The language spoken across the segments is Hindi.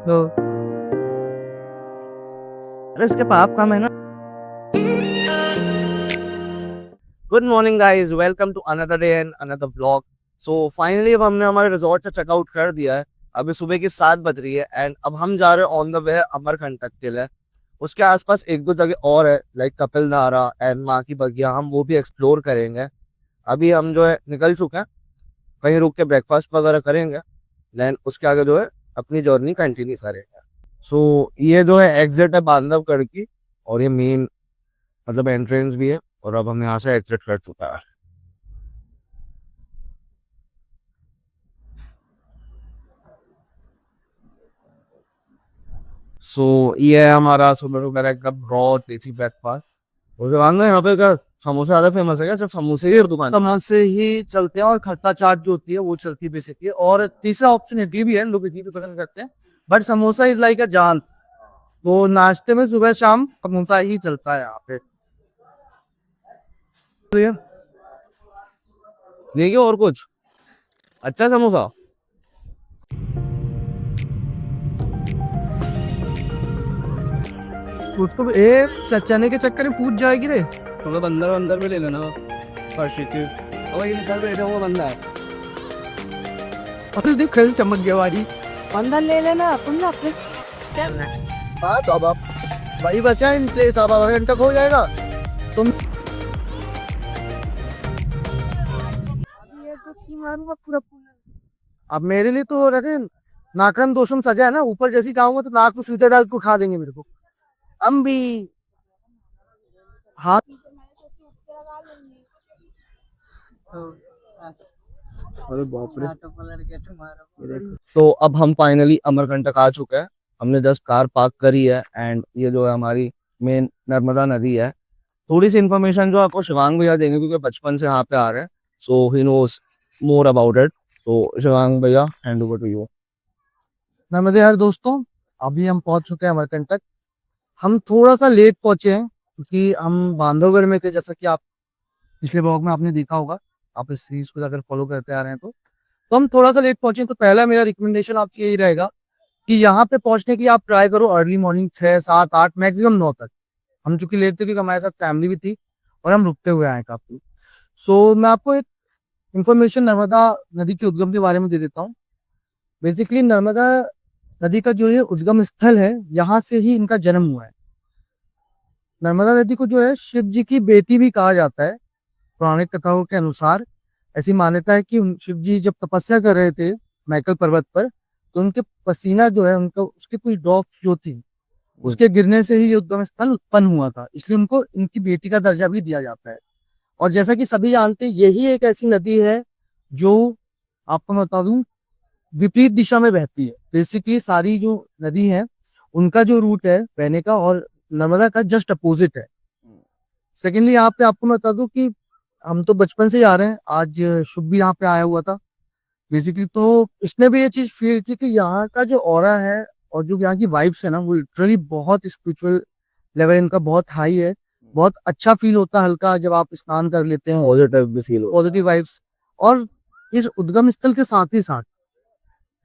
तो अरे इसके पाप का है ना। Good morning guys, welcome to another day and another blog. So finally अब हमने हमारे रिजॉर्ट से चेकआउट कर दिया है। अभी सुबह की 7 बज रही है एंड अब हम जा रहे हैं ऑन द वे अमरकंटक के लिए। उसके आसपास एक दो जगह और है लाइक कपिल धारा एंड माँ की बगिया, हम वो भी एक्सप्लोर करेंगे। अभी हम जो है निकल चुके हैं, कहीं रुक के ब्रेकफास्ट वगैरह करेंगे, देन उसके आगे जो है अपनी जर्नी कंटिन्यू करेंगे। सो ये जो है एग्जिट है बांधवगढ़ की, और ये मेन मतलब एंट्रेंस भी है, और अब हम यहाँ से एग्जिट कर चुका है। सो ये है हमारा सुबह सुबह एकदम रॉ देसी ब्रेकफास्ट। और दुकान में यहाँ पे क्या समोसे ज्यादा फेमस है क्या? सिर्फ समोसे की दुकान? सामान से ही चलते हैं और खट्टा चाट जो होती है वो चलती है बेसिकली। और तीसरा ऑप्शन इडली भी है, लोग इडली भी पसंद करते हैं, बट समोसा इज लाइक अ जान। तो नाश्ते में सुबह शाम समोसा ही चलता है यहाँ पे। तो ये देखिए और कुछ अच्छा समोसा। उसको चने के चक्कर में पूछ जाएगी रे। थोड़ा बंदर बंदर में ले लेना फर्स्ट चीज। और ये निकल रहे वो बंदा है। और देख कैसे चमक गया वाली। बंधन ले लेना अपन ना अपने हाँ तो अब आप वही बचा है इन प्लेस, अब आधा घंटा हो जाएगा तुम। ये तो की मारूंगा पूरा पूरा। अब मेरे लिए तो रखे नाखन दोषम सजा है ना, ऊपर जैसी जाऊंगा तो नाक तो सीधे डाल को खा देंगे मेरे को। हम भी हाथ। अरे बाप रे। तो अब हम फाइनली अमरकंटक आ चुके हैं। हमने जस्ट कार पार्क करी है एंड ये जो है हमारी मेन नर्मदा नदी है। थोड़ी सी इन्फॉर्मेशन जो आपको शिवांग भैया देंगे क्योंकि बचपन से यहाँ पे आ रहे हैं, so he knows more about it. तो शिवांग भैया, हैंड ओवर टू यू। नमस्ते यार दोस्तों, अभी हम पहुंच चुके हैं अमरकंटक। हम थोड़ा सा लेट पहुंचे हैं क्योंकि हम बांधवगढ़ में थे, जैसा कि आप पिछले ब्लॉग में आपने देखा होगा। आप इस सीरीज को अगर फॉलो करते आ रहे हैं तो हम थोड़ा सा लेट पहुंचे हैं। तो पहला मेरा रिकमेंडेशन आपसे यही रहेगा कि यहाँ पे पहुंचने की आप ट्राई करो अर्ली मॉर्निंग 6 7 8 मैक्सिमम 9 तक। हम चूंकि लेट थे क्योंकि हमारे साथ फैमिली भी थी और हम रुकते हुए आए काफी। सो मैं आपको एक इन्फॉर्मेशन नर्मदा नदी के उद्गम के बारे में दे देता हूँ। बेसिकली नर्मदा नदी का जो ये उद्गम स्थल है, यहाँ से ही इनका जन्म हुआ है। नर्मदा नदी को जो है शिव जी की बेटी भी कहा जाता है। पौराणिक कथाओं के अनुसार ऐसी मान्यता है कि शिव जी जब तपस्या कर रहे थे मैकल पर्वत पर, तो उनके पसीना जो है उनका उसकी कुछ ड्रॉप्स जो थी उसके गिरने से ही ये उद्गम स्थल उत्पन्न हुआ था, इसलिए उनको इनकी बेटी का दर्जा भी दिया जाता है। और जैसा कि सभी जानते हैं, यही एक ऐसी नदी है जो, आपको मैं बता दूं, विपरीत दिशा में बहती है। बेसिकली सारी जो नदी है उनका जो रूट है बहने का और नर्मदा का जस्ट अपोजिट है। सेकेंडली यहाँ पे आपको मैं बता दूं कि हम तो बचपन से ही आ रहे हैं, आज शुभ भी यहाँ पे आया हुआ था बेसिकली। तो इसने भी ये चीज फील की कि यहाँ का जो ऑरा है और जो यहाँ की वाइब्स है ना, वो लिटरली बहुत स्पिरिचुअल लेवल इनका बहुत हाई है। बहुत अच्छा फील होता है हल्का जब आप स्नान कर लेते हैं, पॉजिटिव भी फील होता पॉजिटिव वाइब्स। और इस उद्गम स्थल के साथ ही साथ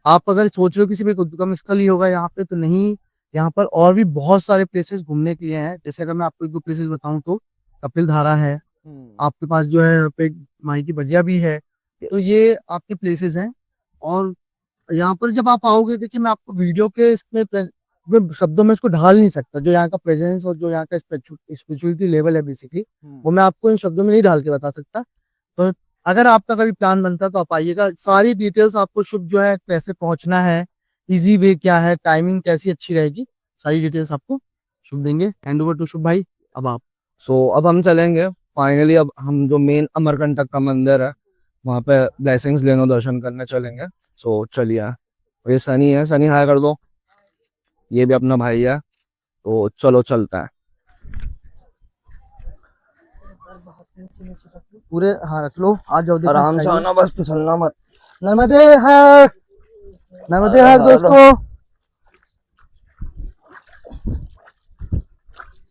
आप अगर सोच रहे हो किसी भी उद्गम स्थल ही होगा यहाँ पे, तो नहीं, यहाँ पर और भी बहुत सारे प्लेसेस घूमने के लिए हैं। जैसे अगर मैं आपको एक दो प्लेसेस बताऊं तो कपिल धारा है, है। आपके पास जो है यहाँ पे माई की बगिया भी है। तो ये आपके प्लेसेस हैं। और यहाँ पर जब आप आओगे, देखिए मैं आपको वीडियो के इसमें में शब्दों में इसको ढाल नहीं सकता। जो यहाँ का प्रेजेंस और जो यहाँ का स्पिरिचुअलिटी लेवल है बेसिकली, वो मैं आपको इन शब्दों में नहीं ढाल के बता सकता। तो अगर आपका कभी प्लान बनता है तो आप आइएगा। सारी डिटेल्स आपको शुभ जो है कैसे पहुंचना है, इजी वे क्या है, टाइमिंग कैसी अच्छी रहेगी, सारी डिटेल्स आपको शुभ देंगे। हैंड ओवर टू शुभ भाई, अब आप। सो अब हम चलेंगे फाइनली। अब हम जो मेन अमरकंटक का मंदिर है वहाँ पे ब्लेसिंग्स लेने दर्शन करने चलेंगे। सो चलिए। और ये सनी है, सनी हाय कर दो। ये भी अपना भाई है, तो चलो चलता है। पूरे हाँ रख लो, आ जाओ, देखो आराम से स्टाइल। आना, बस फिसलना मत। नर्मदे हर, नर्मदे हर दोस्तों।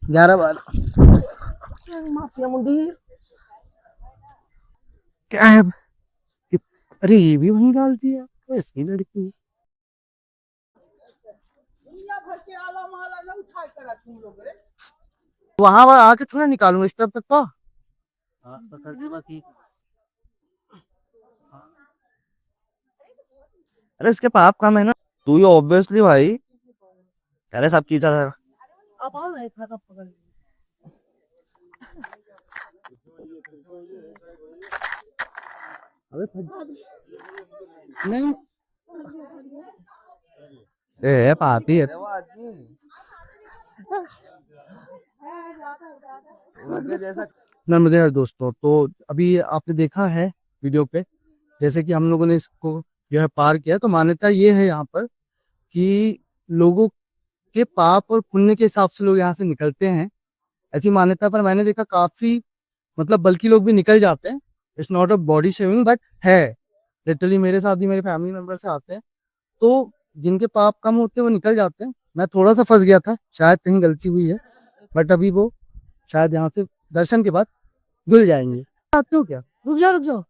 11 बार माफिया मुंडी क्या है। अरे ये भी वहीं डाल दिया, ऐसी लड़की। वहां आके थोड़ा निकालूंगा इस तरफ तक तो। अरे इसके पाप कम है ना, तू ही ऑब्वियसली भाई। अरे सब चीज़ है। अब आओ ना इतना कब पकड़ नहीं ए पापी है। नर्मदे हर दोस्तों, तो अभी आपने देखा है वीडियो पे, जैसे कि हम लोगों ने इसको जो है पार किया, तो मान्यता ये है यहाँ पर कि लोगों के पाप और पुण्य के हिसाब से लोग यहाँ से निकलते हैं, ऐसी मान्यता। पर मैंने देखा काफी मतलब बल्कि लोग भी निकल जाते हैं। It's not a body shaming but है, लिटरली मेरे साथ भी मेरे फैमिली मेंबर से आते हैं, तो जिनके पाप कम होते हैं वो निकल जाते हैं। मैं थोड़ा सा फंस गया था, शायद कहीं गलती हुई है, बट अभी वो शायद यहाँ से दर्शन के बाद धुल जाएंगे। आते हो क्या? रुक जाओ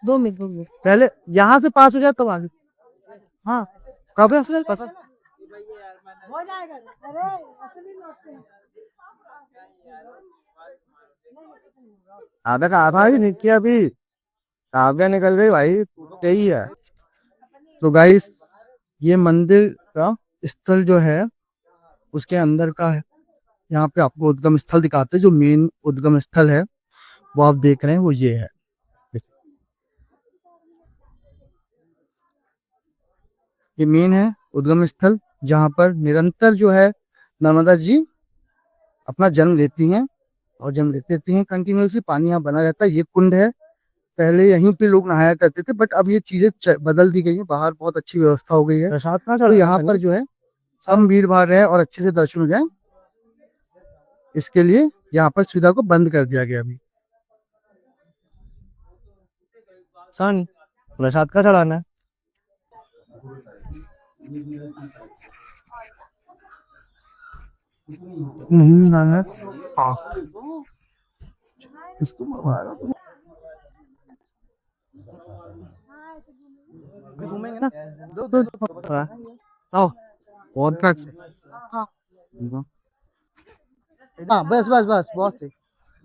2 मिनट 2 मिनट पहले यहाँ से पास हो जाए तब आगे। हाँ कब है असल पसंद। हो जाएगा अरे असली लौटते हैं आधा कहा भाई निकी अभी काव्या निकल गई भाई, तू तो यही है। तो गाइस ये मंदिर का स्थल जो है उसके अंदर का है। यहाँ पे आपको उद्गम स्थल दिखाते हैं, जो मेन उद्गम स्थल है वो आप देख रहे हैं वो ये है। ये मेन है उद्गम स्थल, जहाँ पर निरंतर जो है नर्मदा जी अपना जन्म लेती हैं और जन्म लेती रहती हैं कंटिन्यूसली। पानी यहाँ बना रहता है। ये कुंड है, पहले यहीं पे लोग नहाया करते थे, बट अब ये चीजें बदल दी गई है। बाहर बहुत अच्छी व्यवस्था हो गई है, प्रसाद कहाँ तो चढ़ा यहाँ पर जो है सब भीड़ भाड़ रहे और अच्छे से दर्शन हो जाए, इसके लिए यहाँ पर सुविधा को बंद कर दिया गया अभी। सन प्रसाद का चढ़ाना है। नहीं ना इसको घूमेंगे ना, दो आओ और हाँ बस बस बस बहुत सही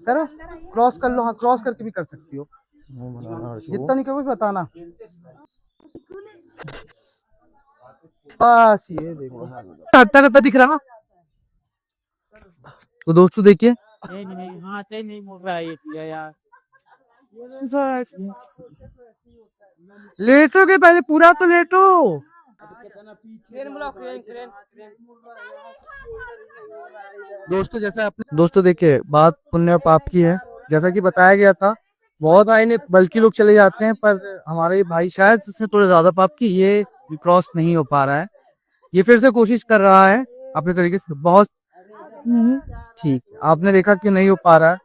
करो। क्रॉस कर लो, हाँ क्रॉस करके भी कर सकती हो, जितना नहीं करोगे बताना। बस ये देखो करता करता दिख रहा ना। तो दोस्तों देखिए नहीं मुड़ रहा है यार लेटो के पहले पूरा तो लेटो। दोस्तों देखिए बात पुण्य और पाप की है, जैसा कि बताया गया था बहुत भाई ने बल्कि लोग चले जाते हैं, पर हमारे भाई शायद इससे थोड़ा ज्यादा पाप की, ये क्रॉस नहीं हो पा रहा है। ये फिर से कोशिश कर रहा है अपने तरीके से, बहुत ठीक। आपने देखा कि नहीं हो पा रहा है,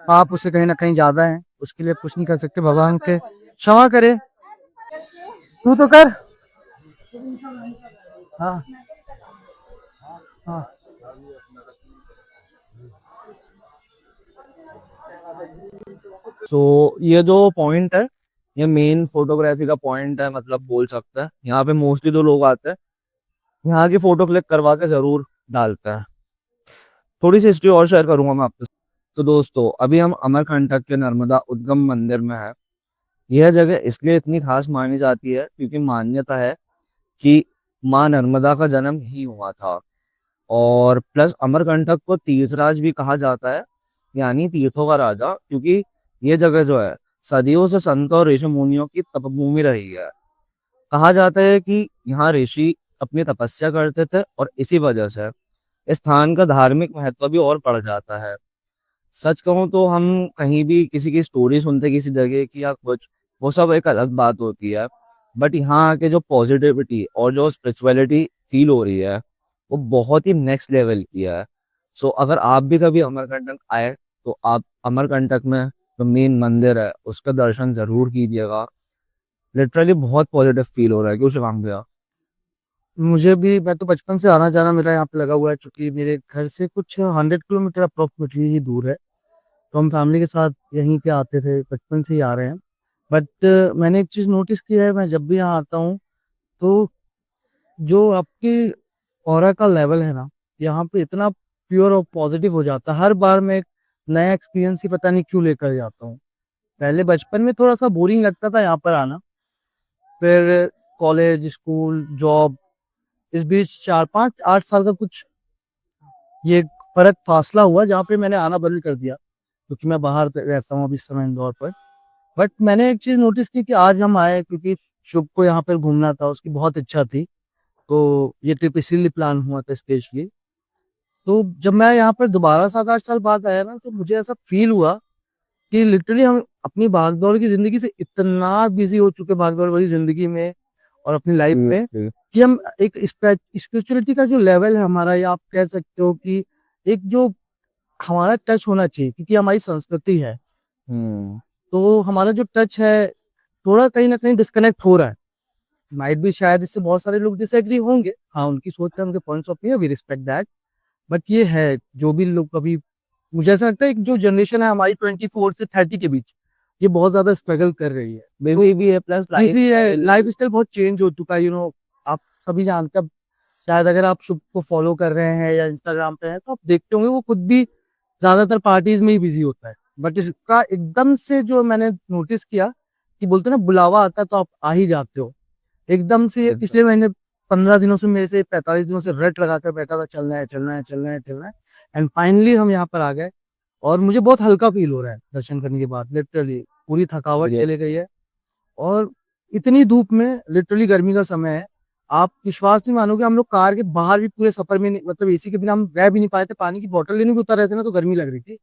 पाप उससे कहीं ना कहीं ज्यादा है, उसके लिए कुछ नहीं कर सकते, भगवान के क्षमा करे। तू तो कर। हाँ हाँ सो ये जो पॉइंट है ये मेन फोटोग्राफी का पॉइंट है, मतलब बोल सकते हैं। यहाँ पे मोस्टली जो लोग आते हैं यहाँ की फोटो क्लिक करवा के जरूर डालते हैं। थोड़ी सी हिस्ट्री और शेयर करूंगा मैं आपके साथ। तो दोस्तों अभी हम अमरकंटक के नर्मदा उद्गम मंदिर में है। यह जगह इसलिए इतनी खास मानी जाती है क्योंकि मान्यता है कि माँ नर्मदा का जन्म ही हुआ था, और प्लस अमरकंटक को तीर्थराज भी कहा जाता है, यानी तीर्थों का राजा, क्योंकि ये जगह जो है सदियों से संतों और ऋषि मुनियों की तपभूमि रही है। कहा जाता है कि यहाँ ऋषि अपनी तपस्या करते थे और इसी वजह से इस स्थान का धार्मिक महत्व भी और बढ़ जाता है। सच कहूँ तो हम कहीं भी किसी की स्टोरी सुनते किसी जगह की या कुछ, वो सब एक अलग बात होती है, बट यहाँ आके जो पॉजिटिविटी और जो स्पिरिचुअलिटी फील हो रही है वो बहुत ही नेक्स्ट लेवल की है। सो अगर आप भी कभी अमरकंटक आए तो आप अमरकंटक में जो मेन मंदिर है उसका दर्शन जरूर कीजिएगा। लिटरली बहुत पॉजिटिव फील हो रहा है। क्यों शिवांग भैया? मुझे भी, मैं तो बचपन से आना जाना मेरा यहाँ पे लगा हुआ है, क्योंकि मेरे घर से कुछ 100 किलोमीटर अप्रोक्सीमेटली ही दूर है, तो हम फैमिली के साथ यहीं पे आते थे, बचपन से ही आ रहे हैं। बट मैंने एक चीज नोटिस की है, मैं जब भी यहाँ आता हूँ तो जो आपकी ऑरा का लेवल है ना, यहाँ पे इतना प्योर और पॉजिटिव हो जाता है। हर बार मैं एक नया एक्सपीरियंस ही पता नहीं क्यों लेकर जाता हूँ। पहले बचपन में थोड़ा सा बोरिंग लगता था यहाँ पर आना, फिर कॉलेज, स्कूल, जॉब, इस बीच 4 5 8 साल का कुछ ये फर्क फासला हुआ जहाँ पे मैंने आना बंद कर दिया, क्योंकि मैं बाहर रहता हूँ अभी इस समय इंदौर पर। बट मैंने एक चीज नोटिस की कि आज हम आए क्योंकि शुभ को यहाँ पर घूमना था, उसकी बहुत इच्छा थी, तो ये ट्रिप इसीलिए प्लान हुआ था स्पेशली। तो जब मैं यहाँ पर दोबारा 7 8 साल बाद आया ना, तो मुझे ऐसा फील हुआ कि लिटरली हम अपनी भागदौड़ की जिंदगी से इतना बिजी हो चुके, भागदौड़ भरी जिंदगी में और अपनी लाइफ में, कि हम एक स्पिरिचुअलिटी का जो लेवल है हमारा, या आप कह सकते हो कि एक जो हमारा टच होना चाहिए, क्योंकि हमारी संस्कृति है, तो हमारा जो टच है थोड़ा कहीं ना कहीं डिस्कनेक्ट हो रहा है। माइट भी शायद इससे बहुत सारे लोग डिसएग्री होंगे, हाँ उनकी सोच है, उनके पॉइंट्स ऑफ व्यू, वी रिस्पेक्ट दैट। बट ये है, जो भी लोग कभी, मुझे ऐसा लगता है कि जो जनरेशन है हमारी 24 से 30 के बीच, ये बहुत ज्यादा स्ट्रगल कर रही है, बेबी भी है, प्लस बिजी है, लाइफ स्टाइल बहुत चेंज हो चुका है, आप सभी जानते हैं। शायद अगर आप शुभ को फॉलो कर रहे हैं या इंस्टाग्राम पे हैं, तो आप देखते होंगे वो खुद भी ज्यादातर पार्टीज में ही बिजी होता है। बट इसका एकदम से जो मैंने नोटिस किया कि बोलते हैं ना, बुलावा आता है तो आप आ ही जाते हो। एकदम से पिछले महीने 15 दिनों से मेरे से 45 दिनों से रट लगाकर बैठा था, चलना है चलना है चलना है चलना है, एंड फाइनली हम यहाँ पर आ गए। और मुझे बहुत हल्का फील हो रहा है दर्शन करने के बाद, लिटरली पूरी थकावट चले गई है। और इतनी धूप में, लिटरली गर्मी का समय है, आप विश्वास नहीं मानोगे, हम लोग कार के बाहर भी पूरे सफर में मतलब एसी के बिना हम रह भी नहीं पाए थे, पानी की बोतल लेने भी उतर रहे थे ना, तो गर्मी लग रही थी।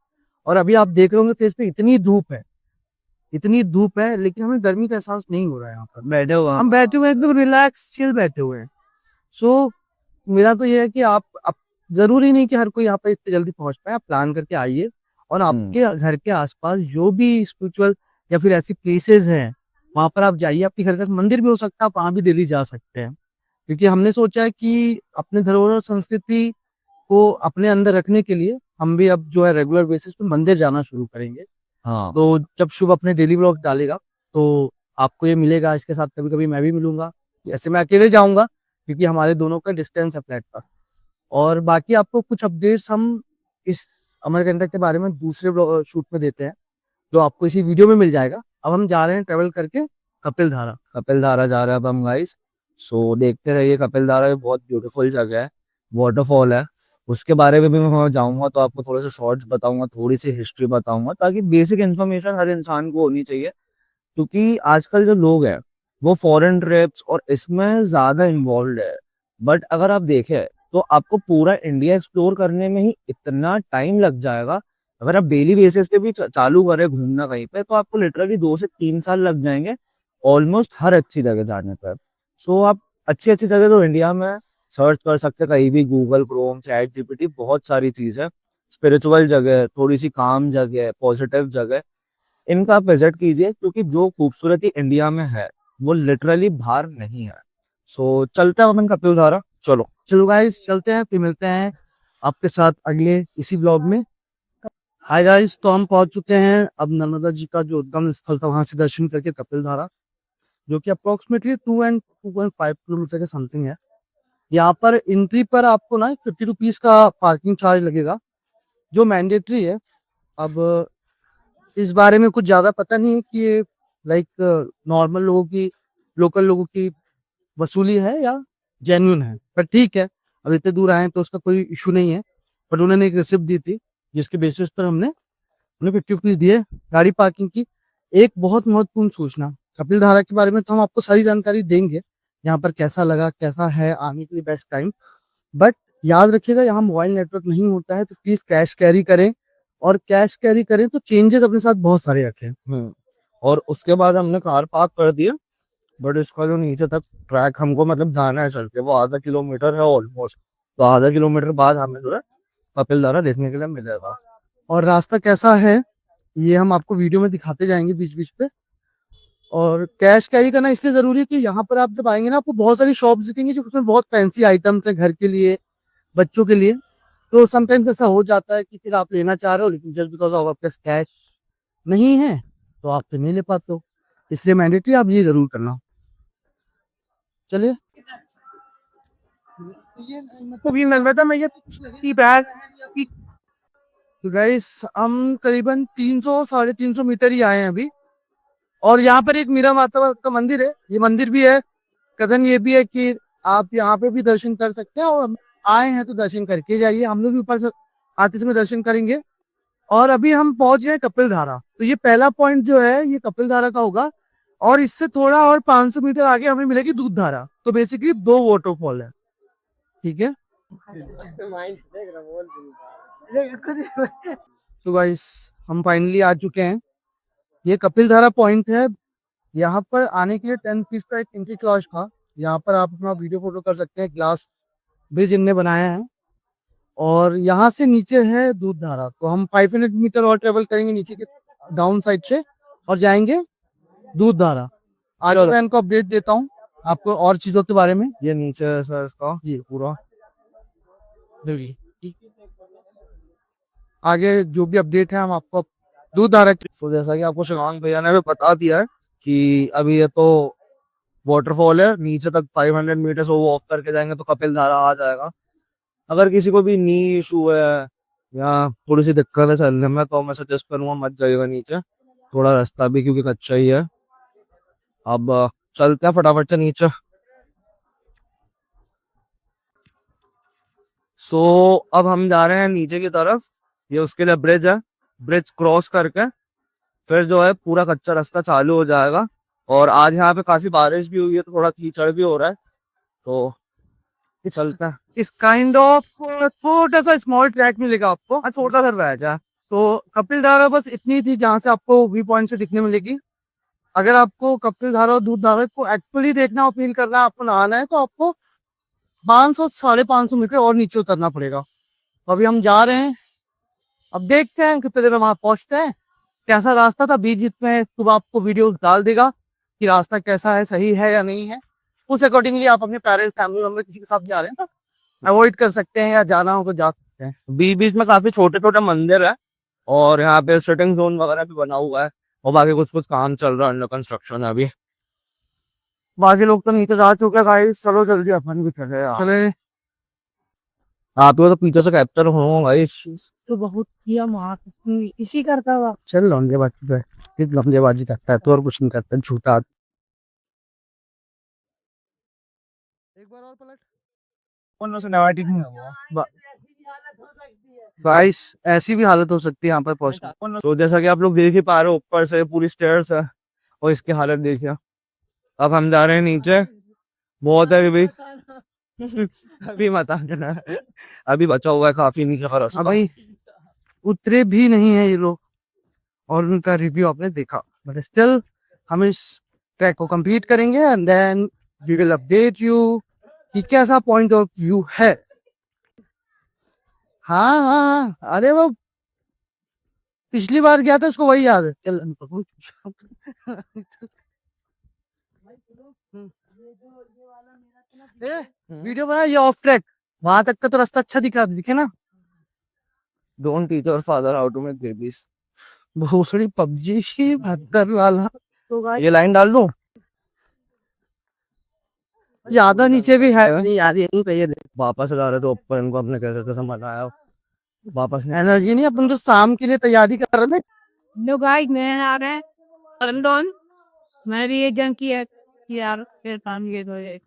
और अभी आप देख रहे होंगे फेस पे इतनी धूप है, इतनी धूप है, लेकिन हमें गर्मी का एहसास नहीं हो रहा है यहाँ पर। बैठे हुआ हम बैठे हुए एकदम रिलैक्स चिल बैठे हुए हैं। सो मेरा तो ये है कि आप जरूरी नहीं कि हर कोई यहाँ पर इतनी जल्दी पहुंच पाए, आप प्लान करके आइए, और आपके घर के आसपास जो भी स्पिरिचुअल या फिर ऐसी प्लेसेस हैं, वहां पर आप जाइए। आपके घर का मंदिर भी हो सकता है, आप वहां भी डेली जा सकते हैं, क्योंकि हमने सोचा है कि अपने धरोहर और संस्कृति को अपने अंदर रखने के लिए हम भी अब जो है रेगुलर बेसिस पे मंदिर जाना शुरू करेंगे। हाँ, तो जब शुभ अपने डेली ब्लॉग डालेगा, तो आपको ये मिलेगा, इसके साथ कभी कभी मैं भी मिलूंगा। ऐसे मैं अकेले जाऊंगा क्योंकि हमारे दोनों का डिस्टेंस है फ्लैट का। और बाकी आपको कुछ अपडेट्स हम इस अमरकंटक के बारे में दूसरे शूट में देते हैं, जो आपको इसी वीडियो में मिल जाएगा। अब हम जा रहे हैं ट्रेवल करके कपिल धारा। कपिल धारा जा रहे हैं अब हम गाइस। सो देखते रहिए, कपिल धारा भी बहुत ब्यूटीफुल जगह है, वाटरफॉल है। उसके बारे में भी मैं वहाँ जाऊंगा तो आपको थोड़े से शॉर्ट्स बताऊंगा, थोड़ी सी हिस्ट्री बताऊंगा, ताकि बेसिक इन्फॉर्मेशन हर इंसान को होनी चाहिए। क्योंकि आजकल जो लोग हैं वो फॉरेन ट्रिप्स और इसमें ज्यादा इन्वॉल्व है। बट अगर आप देखें तो आपको पूरा इंडिया एक्सप्लोर करने में ही इतना टाइम लग जाएगा। अगर आप डेली बेसिस पे भी चालू करें घूमना कहीं पे, तो आपको लिटरली 2 से 3 साल लग जाएंगे ऑलमोस्ट हर अच्छी जगह जाने पर। सो आप अच्छी अच्छी जगह तो इंडिया में सर्च कर सकते हैं, कहीं भी गूगल क्रोम चैट जीपीटी, बहुत सारी चीज है। स्पिरिचुअल जगह, थोड़ी सी काम जगह, पॉजिटिव जगह, इनका आप विजिट कीजिए, क्योंकि जो खूबसूरती इंडिया में है वो लिटरली बाहर नहीं है। सो चलते हैं अपन कपिल धारा, चलो। चलो गाइस, चलते हैं, फिर मिलते हैं आपके साथ अगले इसी ब्लॉग में। हाय गाइस, तो हम पहुंच चुके हैं अब नर्मदा जी का जो उद्गम स्थल था, वहां से दर्शन करके कपिल धारा, जो कि अप्रोक्सीमेटली 2 and 2.5 किलोमीटर के समथिंग है। यहाँ पर एंट्री पर आपको ना 50 रुपीज का पार्किंग चार्ज लगेगा, जो मैंडेटरी है। अब इस बारे में कुछ ज्यादा पता नहीं है कि ये लाइक नॉर्मल लोगों की, लोकल लोगों की वसूली है या जेन्युइन है, पर ठीक है, अब इतने दूर आए हैं तो उसका कोई इशू नहीं है। बट उन्होंने एक रिसिप्ट दी थी, जिसके बेसिस पर हमने उन्हें 50 रुपीज दिए गाड़ी पार्किंग की। एक बहुत महत्वपूर्ण सूचना, कपिल धारा के बारे में तो हम आपको सारी जानकारी देंगे, यहाँ पर कैसा लगा, कैसा है, आने के लिए बेस्ट टाइम। बट याद रखिएगा, यहाँ मोबाइल नेटवर्क नहीं होता है, तो प्लीज कैश कैरी करें, और कैश कैरी करें तो चेंजेस अपने साथ बहुत सारे रखें। और उसके बाद हमने कार पार्क कर दिया। बट इसका जो नीचे तक ट्रैक हमको मतलब जाना है चल के, वो आधा किलोमीटर है ऑलमोस्ट। तो आधा किलोमीटर बाद हमें जो है कपिल धारा देखने के लिए मिलेगा। और रास्ता कैसा है ये हम आपको वीडियो में दिखाते जाएंगे बीच बीच पे। और कैश कैरी करना इसलिए जरूरी है कि यहाँ पर आप जब आएंगे ना, आपको बहुत सारी शॉप्स दिखेंगी जो उसमें बहुत फैंसी आइटम्स हैं घर के लिए, बच्चों के लिए। तो समटाइम्स ऐसा हो जाता है कि फिर आप लेना चाह रहे हो, लेकिन जस्ट बिकॉज ऑफ आपके कैश नहीं है तो आप फिर नहीं ले पाते हो, इसलिए मैंडेटरी आप ये जरूर करना। चलिए। ये मतलब ये लग रहा था मैं ये की बैग की। तो गाइस हम करीबन 300 350 मीटर ही आए हैं अभी। और यहाँ पर एक मीरा माता का मंदिर है, ये मंदिर भी है। कथन ये भी है कि आप यहाँ पे भी दर्शन कर सकते हैं, और हम आए हैं तो दर्शन करके जाइए। हम लोग भी ऊपर से आते समय दर्शन करेंगे। और अभी हम पहुंच गए कपिल धारा। तो ये पहला पॉइंट जो है ये कपिल धारा का होगा। और इससे थोड़ा और 500 मीटर आगे हमें मिलेगी दूध धारा। तो बेसिकली 2 वाटरफॉल है, ठीक है। तो गाइस हम फाइनली आ चुके हैं, ये कपिल धारा पॉइंट है। यहाँ पर आने के लिए 10 फीस का एक एंट्री चार्ज था। यहाँ पर आप अपना वीडियो फोटो कर सकते हैं, ग्लास ब्रिज इनने बनाया है। और यहाँ से नीचे है दूध धारा। तो हम 500 मीटर और ट्रेवल करेंगे नीचे के डाउन साइड से, और जाएंगे दूध धारा। आज मैं इनको अपडेट देता हूँ आपको और चीजों के बारे में। ये नीचे है सर इसका ये पूरा। देखिए, आगे जो भी अपडेट है हम आपको दूध धारा की। तो जैसा कि आपको शिवांग भैया ने भी बता दिया है कि अभी ये तो वाटरफॉल है, नीचे तक 500 मीटर वो ऑफ करके जाएंगे तो कपिल धारा आ जाएगा। अगर किसी को भी नी इशू है या थोड़ी सी दिक्कत है चलने में तो मैं सजेस्ट करूंगा मत जाइएगा नीचे, थोड़ा रास्ता भी क्योंकि कच्चा ही है। अब चलते हैं फटाफट से नीचे। सो अब हम जा रहे हैं नीचे की तरफ। ये उसके लिए ब्रिज है, ब्रिज क्रॉस करके फिर जो है पूरा कच्चा रास्ता चालू हो जाएगा। और आज यहाँ पे काफी बारिश भी हुई है तो थोड़ा कीचड़ भी हो रहा है, तो चलते हैं। इस काइंड ऑफ छोटा सा स्मॉल ट्रैक मिलेगा आपको, छोटा सा ट्रैक है। तो कपिल धारा बस इतनी थी जहां से आपको व्यू पॉइंट से दिखने मिलेगी। अगर आपको कपिल धारा और दूध धारा को एक्चुअली देखना और फील करना है, आपको नहाना है, तो आपको 500 550 मीटर और नीचे उतरना पड़ेगा। तो अभी हम जा रहे हैं, अब देखते हैं कितने देर में वहां पहुंचते हैं। कैसा रास्ता था बीच बीच में सुबह आपको वीडियो डाल देगा कि रास्ता कैसा है, सही है या नहीं है। उस अकॉर्डिंगली आप अपने पेरेंट्स फैमिली मेंबर किसी के साथ जा रहे हैं तो अवॉइड कर सकते हैं, या जाना हो तो जा सकते हैं। बीच बीच में काफी छोटे छोटे मंदिर है और यहाँ पे सिटिंग जोन वगैरह भी बना हुआ है, और बाकी कुछ कुछ काम चल रहा है, अंडर कंस्ट्रक्शन है अभी। बाकी लोग तो नीचे जा चुके हैं गाइस, चलो जल्दी अपन भी चले यार। चले आपको तो पीछे से कैप्चर हो भाई। तो बहुत किया माँ, इसी करता हुआ चल लौंडेबाजी पे, किस लौंडेबाजी करता है तो, और कुछ नहीं करता, झूठा। एक बार और पलट। गाइस ऐसी भी हालत हो सकती है यहाँ पर पहुंचने। तो जैसा कि आप लोग देख ही पा रहे हो ऊपर से पूरी स्टेयर्स है और इसकी हालत देखिए। अब हम जा रहे हैं नीचे, बहुत है अभी अभी मत आना, अभी बचा हुआ है काफी नीचे का रास्ता। भाई उतरे भी नहीं है ये लोग, और उनका रिव्यू आपने देखा, बट स्टिल हम इस ट्रैक को कंप्लीट करेंगे and then we will update you कि कैसा पॉइंट ऑफ व्यू है। हाँ हाँ हाँ, अरे वो पिछली बार गया था उसको वही याद है। चल वीडियो बना ये ऑफ ट्रैक, वहां तक का तो रास्ता अच्छा दिखे ना। Don't teach your father how to make babies. भोसड़ी पबजी ही भक्कर वाला। तो गाइस ये लाइन डाल दूं? ज्यादा नीचे भी है नहीं यार, यहीं पे ये वापस जा रहे तो ऊपर इनको अपने कैसे कैसे मनाया वापस। एनर्जी नहीं, अपन तो शाम के लिए तैयारी कर रहे थे। लो गाइस मैं आ रहे हैं लंदन। मैं भी ये जंग किया कि यार फिर काम ये तो ये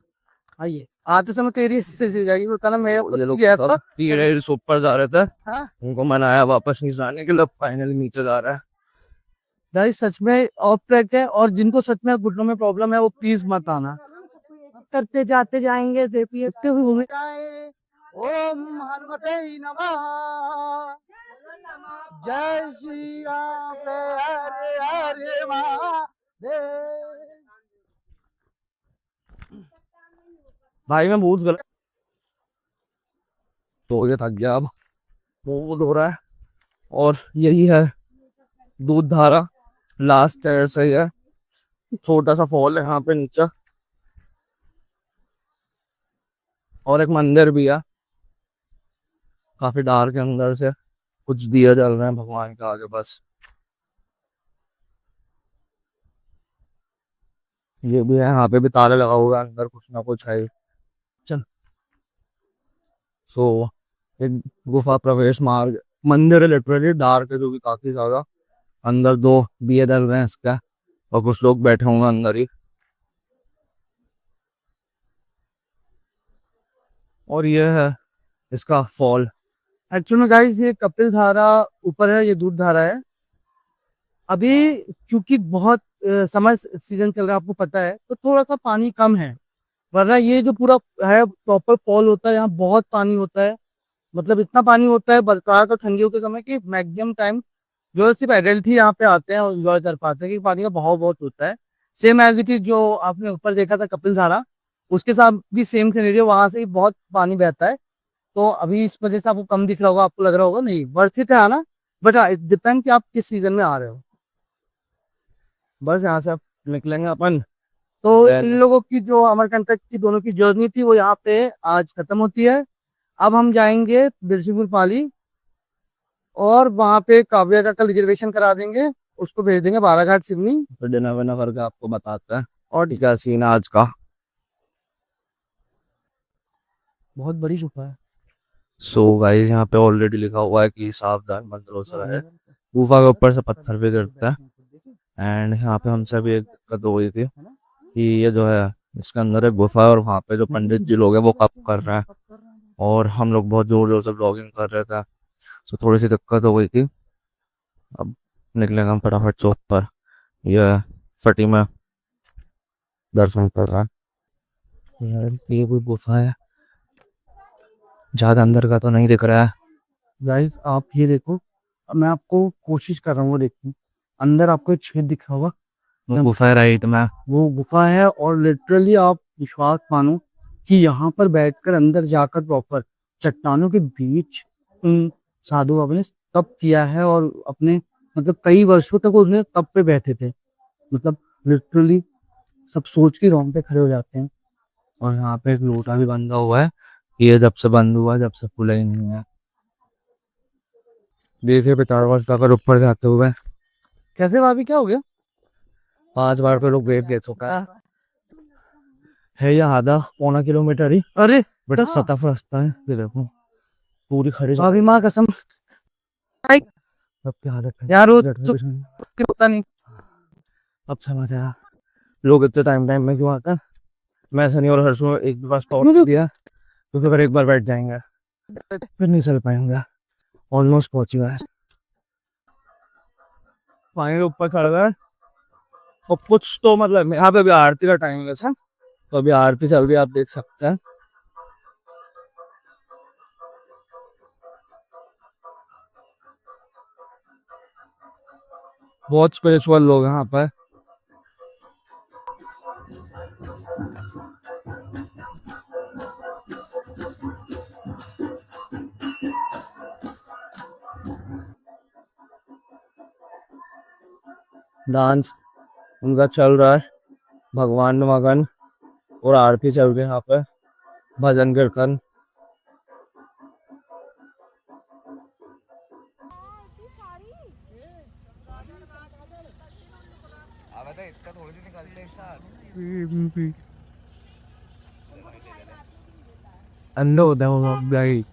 आइए आते समय तेरी से जाएगी, होता ना मैं ये लोग गया था। ऊपर जा रहे थे, हाँ उनको मनाया वापस नहीं जाने के लिए, फाइनली नीचे जा रहा है। गाइस सच में ऑफ ट्रैक है, और जिनको सच में घुटनों में प्रॉब्लम है वो प्लीज मत आना। करते जाते जाएंगे, देखते हुए घूमे। ओम हनुमते नमः, जय श्री राम, हरे हरे महादेव। भाई मैं बहुत गलत तो ये थक गया, अब बहुत हो रहा है। और यही है दूध धारा, लास्ट टायर से है, छोटा सा फॉल है यहाँ पे नीचे, और एक मंदिर भी है काफी डार्क है अंदर से, कुछ दिया जल रहे हैं भगवान के आगे बस। ये भी है, यहाँ पे भी ताला लगा हुआ है, अंदर कुछ ना कुछ है। चल सो एक गुफा प्रवेश मार्ग मंदिर है, लिटरली डार्क है, जो कि काफी ज्यादा। अंदर दो दिए दल रहे हैं इसका, और कुछ लोग बैठे होंगे अंदर ही। और ये है इसका फॉल। एक्चुअल में गाइस ये कपिल धारा ऊपर है, ये दूध धारा है। अभी चूंकि बहुत समर सीजन चल रहा है, आपको पता है, तो थोड़ा सा पानी कम है। वरना ये जो पूरा है प्रॉपर फॉल होता है, यहाँ बहुत पानी होता है। मतलब इतना पानी होता है बरसात और ठंडियों के समय कि मैक्सिमम टाइम जो सिर्फ एडल्ट ही यहाँ पे आते हैं और इंजॉय कर पाते हैं, कि पानी का बहाव बहुत होता है। सेम एज इट इज जो आपने ऊपर देखा था कपिल धारा, उसके साथ भी सेम सिनेरियो, वहां से ही बहुत पानी बहता है। तो अभी इस वजह से आपको कम दिख रहा होगा, आपको लग रहा होगा नहीं वर्थ इट है आना। बट हाँ, डिपेंड कि आप किस सीजन में आ रहे हो। बस यहाँ से अब निकलेंगे अपन। तो Then- इन लोगों की जो अमरकंटक की दोनों की जर्नी थी वो यहाँ पे आज खत्म होती है। अब हम जाएंगे बिरसिंहपुर पाली, और वहां पे काव्या का कल रिजर्वेशन करा देंगे, उसको भेज देंगे बालाघाट सिवनी। तो डिनर विनर करके आपको बताते हैं और क्या सीन है आज का। बहुत बड़ी गुफा है। सो गाइस यहाँ पे ऑलरेडी लिखा हुआ है कि सावधान मंदिरों से रहे, गुफा के ऊपर से पत्थर भी गिरता है। एंड यहाँ पे हमसे भी एक दिक्कत हो गई थी कि ये जो है इसके अंदर एक गुफा है, और वहाँ पे जो पंडित जी लोग हैं वो कब कर रहे हैं, और हम लोग बहुत जोर जोर से ब्लॉगिंग कर रहे थे, तो थोड़ी सी दिक्कत हो गई थी। अब निकलेंगे हम फटाफट चौक पर। यह फटी में दर्शन कर रहा है। यार ये कोई गुफा है, ज्यादा अंदर का तो नहीं दिख रहा है। गाइस आप ये देखो, अब मैं आपको कोशिश कर रहा हूँ, वो देखो अंदर आपको एक छेद दिख रहा होगा, वो गुफा है राइट में। वो गुफा है। और लिटरली आप विश्वास मानो कि यहाँ पर बैठकर अंदर जाकर प्रॉपर चट्टानों के बीच उन साधु बाबा ने तप किया है, और अपने मतलब कई वर्षों तक उसने तप पे बैठे थे। मतलब लिटरली सब सोच के रोंगटे खड़े हो जाते हैं। और यहाँ पे एक लोटा भी बंधा हुआ है, ये जब से बंद हुआ जब से खुला ही नहीं है। देखिए 50 वर्ष तक ऊपर जाते हुए कैसे भाभी, क्या हो गया? 5 बार पे लोग वेट दे चुका है। ये आधा पौना किलोमीटर ही अरे बट सतफ रास्ता है। ये देखो पूरी खड़ी भाभी माँ कसम, सबकी हालत है यार वो अब पता नहीं। समझ आया लोग इतने टाइम में क्यों आते हैं। मैं सनी और हर्षु एक भी बार स्टॉप दिया, क्योंकि अगर एक बार बैठ जाएंगे फिर नहीं चल पाएंगे। ऑलमोस्ट पहुंच गया है, फाइनल ऊपर चढ़ गए। और कुछ तो मतलब यहाँ पे अभी आरती का टाइम है, तो अभी आरती चल रही है, आप देख सकते हैं। बहुत स्पिरिचुअल लोग हैं यहाँ पर। डांस उनका चल रहा है, भगवान में मगन, और आरती चल रही है यहाँ पे, भजन कीर्तन। अंदर होता है वो गाइड।